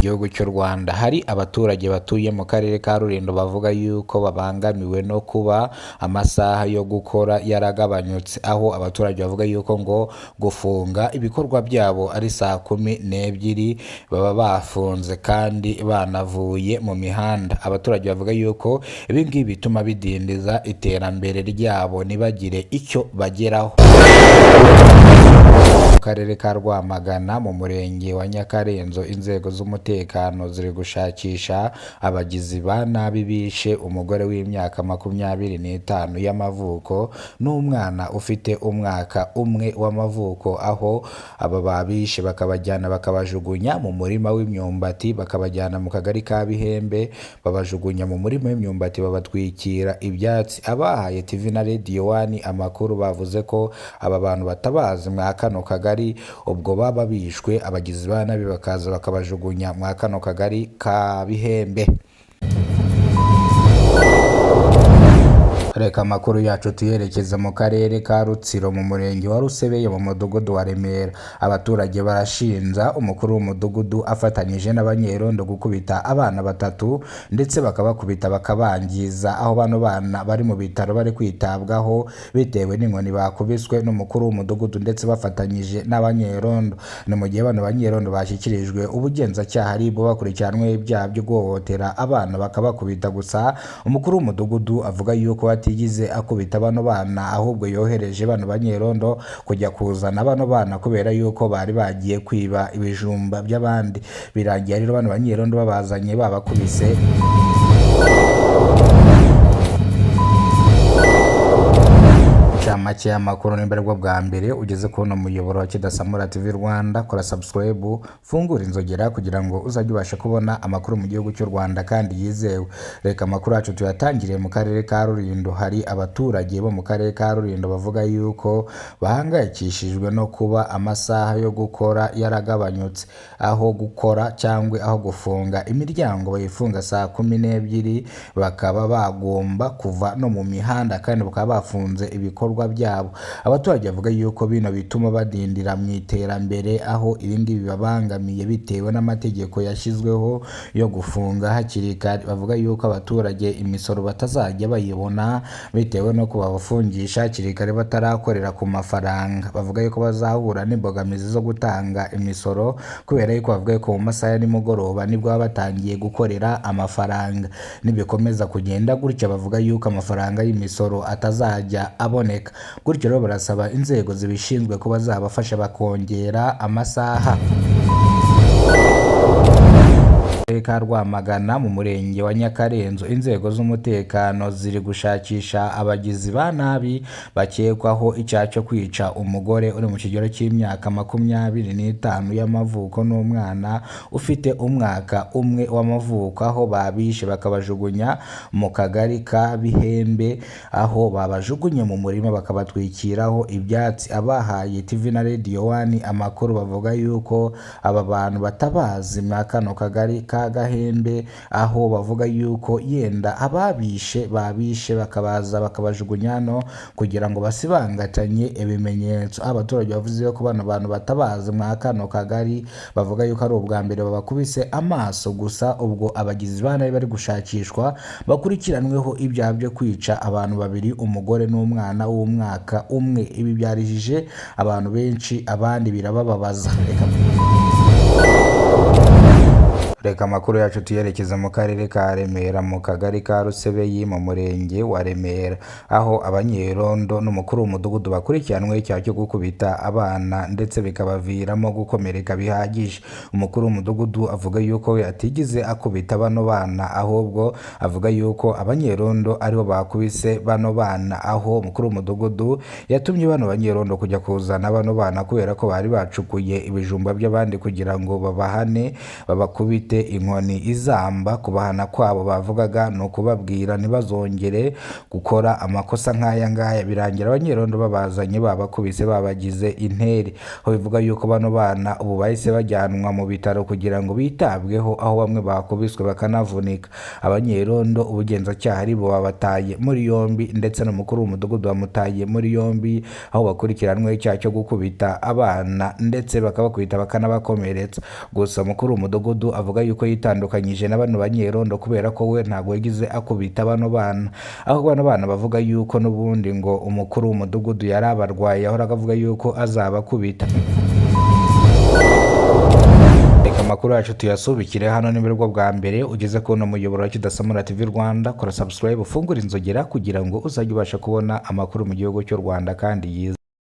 gihugu cy'u Rwanda. Hari abaturage batuye mu karere ka Rulindo bavuga yuko babangamiwe no kuba amasaha yo gukora yaragabanyutse, aho abaturage bavuga yuko ngo gufunga ibikorwa byabo ari saa 12 baba bafunze kandi banavuye mu mihanda. Abaturage bavuga yuko ibi ngibi bituma bidindiza iterambere ryabo ntibagire icyo bageraho. Mu karere ka Rwamagana mu murenge wa Nyakarenzo, inzego z'umutekano ziri gushakisha abagizi ba nabi bishe umugore w'imyaka 25 y'amavuko n'umwana ufite umwaka umwe w'amavuko, aho aba babishe bakabajyana bakabajugunya mu murima w'imyumbati, bakabajyana mu kagari ka Bihembe, babajugunya mu murima w'imyumbati babatwikira ibyatsi. Abahaye TV na Radio 1 amakuru bavuze ko aba bantu batabazi mwa kano kagari, ubwo baba bishwe abagizi ba nabi bakaza bakabajugunya mwa kano kagari ka Bihembe. Reka amakuru yacu tuyerekeza mu karere ka Rutsiro mu murenge wa Rusebeye mu mudugudu wa Remera. Abaturage barashinja umukuru w'umudugudu afatanyije n'abanyerondo gukubita abana batatu ndetse bakabakubita bakabangiza, aho bano bana bari mu bitaro bari kwitabwaho bitewe n'inkoni bakubiswe n'umukuru w'umudugudu ndetse bafatanyije n'abanyerondo. Ni mu gihe bano banyerondo bashyikirijwe ubugenzacyaha aribo bakurikiranwe ibyaha byo guhohotera abana bakabakubita. Gusa umukuru w'umudugudu avuga yuko yigize akubita bano bana, ahubwo yohereje bano banyerondo kujya kuzana bano bana kubera yuko bari bagiye kwiba ibijumba by'abandi. Birangiye rero bano banyerondo babazanye babakubise. Make y'amakuru n'imbere bwo bwa mbere ugeze kubona muyoboro wa Kidasamura TV Rwanda, kora subscribe, fungura inzogera kugira ngo uzajye ubasha kubona amakuru mu gihugu cy'u Rwanda kandi yizewe. Reka amakuru yacu tuyatangiriye mu karere ka Rulindo. Hari abaturage bo mu karere ka Rulindo bavuga yuko bahangayikishijwe no kuba amasaha yo gukora yaragabanyutse, aho gukora cyangwa aho gufunga imiryango bayifunga saa 12 bakaba bagomba kuva no mu mihanda kandi bakaba bafunze ibikorwa byabo. Abaturage bavuga yuko bino bituma badindira mu iterambere, aho ibindi bibabangamiye bitewe n'amategeko yashyizweho yo gufunga hakiri kare. Bavuga yuko abaturage imisoro batazajya bayibona bitewe no kubafungisha hakiri kare batarakorera ku mafaranga. Bavuga yuko bazahura n'imbogamizi zo gutanga imisoro kubera yuko bavuga yuko mu masaha ya nimugoroba nibwo baba batangiye gukorera amafaranga. Nibikomeza kugenda gutya bavuga yuko amafaranga y'imisoro atazajya aboneka. Gutyo rero barasaba inzego zibishinzwe ko bazabafasha bakongera amasaha. Ka Rwamagana mu murenge wa Nyakarenzo, inzego z'umutekano ziri gushakisha abagizi ba nabi bakekwaho icyaha cyo kwica umugore uri mu kigero cy'imyaka 25 y'amavuko n'umwana ufite umwaka umwe w'amavuko, aho babishe bakabajugunya mu kagari ka Bihembe, aho babajugunye mu murima bakabatwikiraho ibyatsi. Abahaye TV na Radio 1 amakuru bavuga yuko aba bantu batabazi mwa kano kagari ka Gahembe, aho bavuga yuko yenda ababishe bakabaza bakabajugunya no kugira ngo basibangatanye ibimenyetso. Abaturage bavuze ko bano bantu batabazi mwa kano kagari bavuga yuko ari ubwa mbere babakubise amaso gusa. Ubwo abagizi ba nabi bari gushakishwa bakurikiranweho ibyaha byo kwica abantu babiri, umugore n'umwana w'umwaka umwe. Ibi byarijije abantu benshi, abandi birabababaza. Reka amakuru yacu tuyerekeza mu karere ka Remera mu kagari ka Rusebeye mu murenge wa Remera, aho abanyerondo n'umukuru w'umudugudu bakurikiranwe icyaha cyo gukubita abana ndetse bikabaviramo gukomereka bihagije. Umukuru w'umudugudu avuga yuko yatigize akubita bano bana, ahubwo avuga yuko abanyerondo aribo bakubise bano bana, aho umukuru w'umudugudu yatumye bano banyerondo kujya kuzana bano bana kubera ko bari bacukuye ibijumba by'abandi kugira ngo babahane babakubite inkoni izamba. Kubahana kwabo bavugaga no kubabwira ntibazongere gukora amakosa nk'aya ngaya. Birangira abanyerondo babazanye babakubise babagize intere, aho bivuga yuko bano bana ubu bahise bajyanwa mu bitaro kugira ngo bitabweho, aho bamwe bakubiswe bakanavunika. Abanyerondo ubugenzacyaha aribo babataye muri yombi ndetse n'umukuru w'umudugudu bamutaye muri yombi, aho bakurikiranwe icyaha cyo gukubita abana ndetse bakabakubita bakanabakomeretsa. Gusa umukuru w'umudugudu avuga yuko yitandukanyije na bano banyerondo kubera ko we ntago yagize akubita bano bana, aho bano bana bavuga yuko n'ubundi ngo umukuru w'umudugudu yari abarwaye yahoraga avuga yuko azabakubita. Reka amakuru yacu tuyasubikire hano nibwo bwa mbere ugeze kuno muyoboro wa Kidasamura TV Rwanda, kora subscribe ufungura inzogera kugira ngo uzajye ubasha kubona amakuru mu gihugu cy'u Rwanda kandi yize.